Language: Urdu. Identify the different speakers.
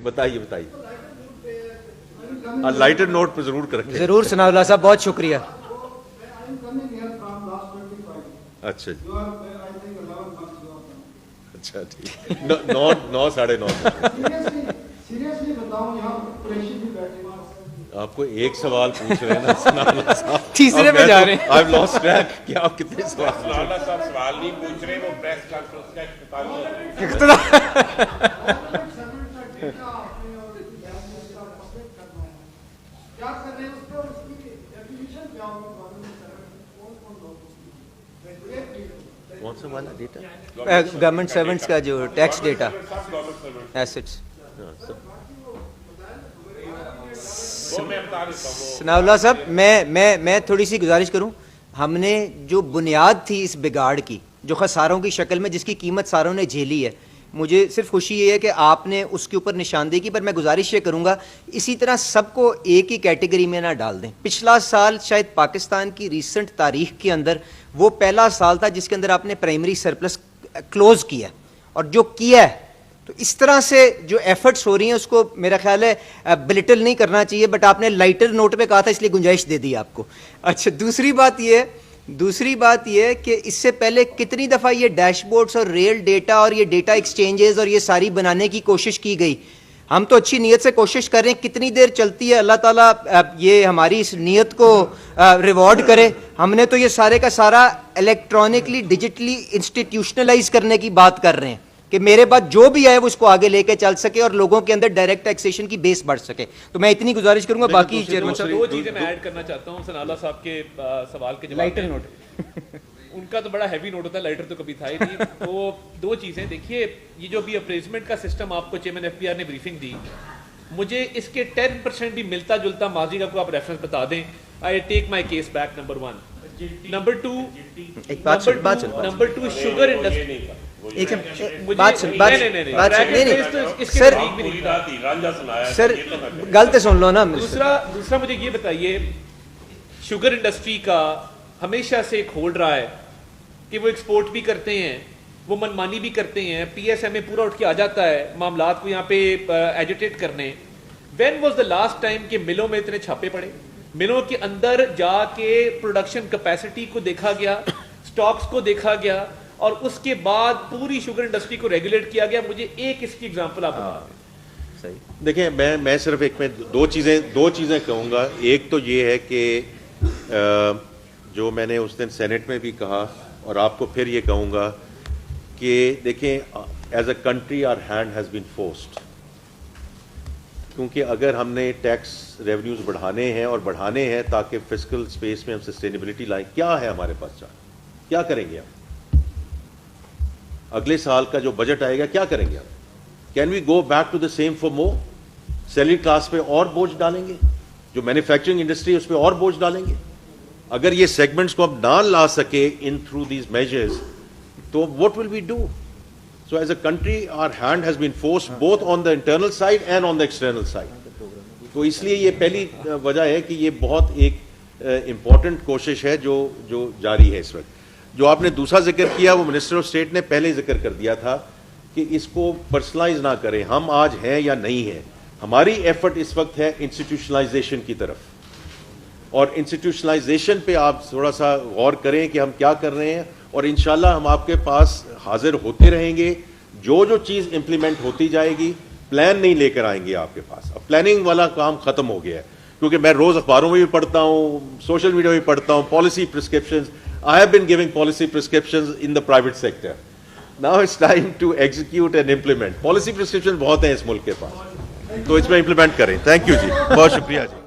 Speaker 1: بتائیے لائٹر نوٹ پہ ضرور کریں گے.
Speaker 2: ضرور ثناء اللہ صاحب, بہت شکریہ.
Speaker 1: اچھا جی, اچھا ٹھیک, 9:30. آپ کو ایک سوال پوچھ رہے ہیں نا,
Speaker 2: تیسرے میں جا رہے ہیں.
Speaker 1: I've lost track کہ آپ کتنے سوال.
Speaker 3: سوال نہیں پوچھ رہے, وہ پریس کانفرنس کا اختتام.
Speaker 1: کون سا والا ڈیٹا؟
Speaker 2: گورنمنٹ سرونٹس کا جو ٹیکس ڈیٹا ایسٹس. ثناء اللہ صاحب, میں تھوڑی سی گزارش کروں. ہم نے جو بنیاد تھی اس بگاڑ کی, جو خساروں کی شکل میں جس کی قیمت ساروں نے جھیلی ہے, مجھے صرف خوشی یہ ہے کہ آپ نے اس کے اوپر نشاندہی کی. پر میں گزارش یہ کروں گا اسی طرح سب کو ایک ہی کیٹیگری میں نہ ڈال دیں. پچھلا سال شاید پاکستان کی ریسنٹ تاریخ کے اندر وہ پہلا سال تھا جس کے اندر آپ نے پرائمری سرپلس کلوز کیا, اور جو کیا ہے تو اس طرح سے جو ایفرٹس ہو رہی ہیں اس کو میرا خیال ہے بلٹل نہیں کرنا چاہیے. بٹ آپ نے لائٹر نوٹ پہ کہا تھا اس لیے گنجائش دے دی آپ کو. اچھا, دوسری بات یہ ہے کہ اس سے پہلے کتنی دفعہ یہ ڈیش بورڈز اور ریئل ڈیٹا اور یہ ڈیٹا ایکسچینجز اور یہ ساری بنانے کی کوشش کی گئی. ہم تو اچھی نیت سے کوشش کر رہے ہیں, کتنی دیر چلتی ہے, اللہ تعالیٰ یہ ہماری اس نیت کو ریوارڈ کرے. ہم نے تو یہ سارے کا سارا الیکٹرانکلی ڈیجیٹلی انسٹیٹیوشنلائز کرنے کی بات کر رہے ہیں کہ میرے بعد جو بھی آئے وہ اس کو آگے لے کے چل سکے اور لوگوں کے اندر ڈائریکٹ ٹیکسیشن کی بیس بڑھ سکے. تو میں اتنی گزارش کروں گا. باقی چیئرمین صاحب,
Speaker 4: دو چیزیں میں ایڈ کرنا چاہتا ہوں ثناء اللہ صاحب کے سوال کے جواب.
Speaker 2: لائٹر نوٹ
Speaker 4: ان کا تو بڑا ہیوی نوٹ ہوتا ہے, لائٹر تو کبھی تھا ہی نہیں. تو دو چیزیں دیکھیے, یہ جو بھی اپریزمنٹ کا سسٹم آپ کو چیئرمین ایف بی آر نے بریفنگ دی, مجھے اس کے 10% بھی ملتا جلتا ماضی کا کوئی آپ ریفرنس بتا دیں. I take my case back. Number 1. Number 2 sugar industry.
Speaker 2: Sir غلط سن لو نا.
Speaker 4: دوسرا مجھے یہ بتائیے, شوگر انڈسٹری کا ہمیشہ سے ایک ہولڈ رہا ہے کہ وہ ایکسپورٹ بھی کرتے ہیں, وہ منمانی بھی کرتے ہیں, پی ایس ایم اے پورا اٹھ کے آ جاتا ہے معاملات کو یہاں پہ ایجیٹیٹ کرنے. When was the last time کہ ملوں میں اتنے چھاپے پڑے, ملوں کے اندر جا کے پروڈکشن کیپیسٹی کو دیکھا گیا, سٹاکس کو دیکھا گیا, اور اس کے بعد پوری شوگر انڈسٹری کو ریگولیٹ کیا گیا. مجھے ایک اس کی ایگزامپل آپ بتا دیں.
Speaker 1: دیکھیں, میں صرف ایک میں دو چیزیں کہوں گا. ایک تو یہ ہے کہ جو میں نے اس دن سینٹ میں بھی کہا اور آپ کو پھر یہ کہوں گا کہ دیکھیں, as a country our hand has been forced, کیونکہ اگر ہم نے ٹیکس ریونیوز بڑھانے ہیں تاکہ فسکل اسپیس میں ہم سسٹینیبلٹی لائیں. کیا ہے ہمارے پاس چارٹ, کیا کریں گے ہم اگلے سال کا جو بجٹ آئے گا, کیا کریں گے ہم؟ Can we go back to the same for more? Salary class پہ اور بوجھ ڈالیں گے, جو مینوفیکچرنگ انڈسٹری اس پہ اور بوجھ ڈالیں گے. اگر یہ سیگمنٹس کو ہم نہ لا سکے ان تھرو دیز میجرز, تو what will we do? So as a country our hand has been forced both on the internal side and on the external side. تو اس لیے یہ پہلی وجہ ہے کہ یہ بہت ایک امپورٹنٹ کوشش ہے جو جاری ہے اس وقت. جو آپ نے دوسرا ذکر کیا وہ منسٹر آف اسٹیٹ نے پہلے ذکر کر دیا تھا کہ اس کو پرسنلائز نہ کریں, ہم آج ہیں یا نہیں ہیں. ہماری ایفرٹ اس وقت ہے انسٹیٹیوشنلائزیشن کی طرف, اور انسٹیٹیوشنلائزیشن پہ آپ تھوڑا سا غور کریں کہ ہم کیا کر رہے ہیں, اور انشاءاللہ ہم آپ کے پاس حاضر ہوتے رہیں گے. جو چیز امپلیمنٹ ہوتی جائے گی, پلان نہیں لے کر آئیں گے آپ کے پاس. اب پلاننگ والا کام ختم ہو گیا ہے, کیونکہ میں روز اخباروں میں بھی پڑھتا ہوں, سوشل میڈیا میں بھی پڑھتا ہوں, policy prescriptions. I have been giving policy prescriptions in the private sector. Now it's time to execute and implement. Policy prescriptions بہت ہیں اس ملک کے پاس, تو اس میں امپلیمنٹ کریں. تھینک یو جی, بہت شکریہ جی.